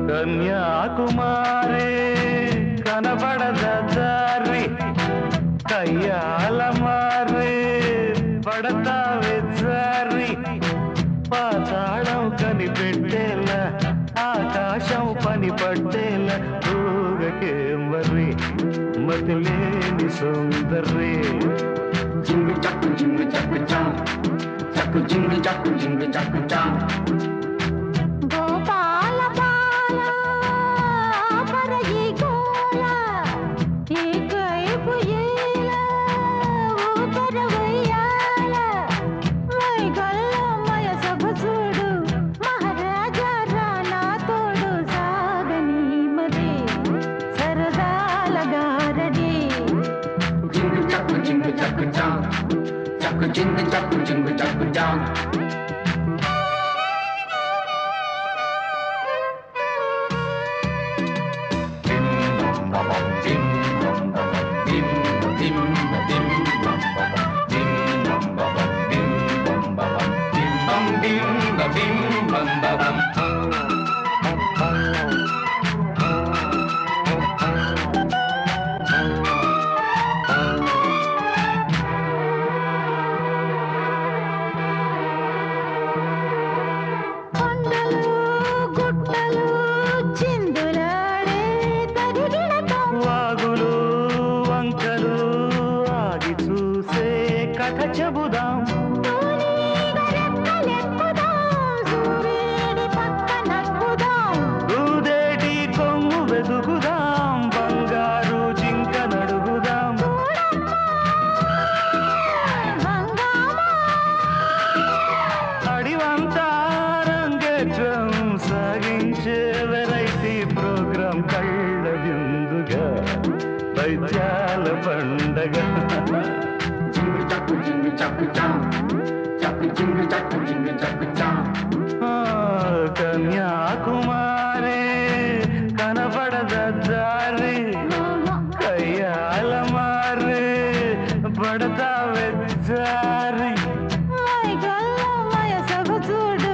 కన్యాకుమారి కనబడద దారి కయ్యాల మారి పడతావే జారి పాతాళం కనిపెట్టేలా ఆకాశం పని పట్టేలా ఊగకే మరి మతిలేని సుందరి జింగు చక్కు చా చక్కు జింగు చక్కు చా జింగు చక్కు చా చెబుదాం దూదేటి కొమ్ము వెతుకుదాం బంగారు జింక నడుగుదాం అడివంతా రంగేట్రం సాగించే వెరైటీ ప్రోగ్రాం కళ్ళ విందుగా వైద్యాల పండగ కన్యాకుమారి కనపడద దారి కయ్యాల మారి పడతావే జారి చూడు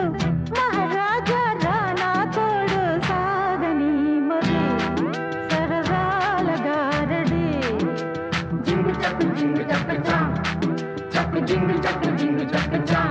మహారాజా రానా తోడు సాగని మరి సరదాల గారడి జింగు చక్కు చా జింగు చక్కు చా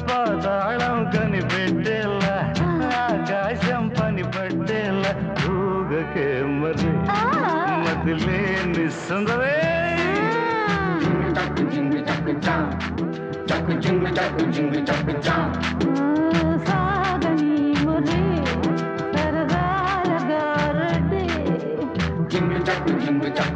పాతాళం కనిపెట్టేలా ఆకాశం పని పట్టేలా ఊగకే మరి మతిలేని సుందరే జింగు చక్కు చా జింగు చక్కు చా సాగని మరి సరదాల గారు jingle chak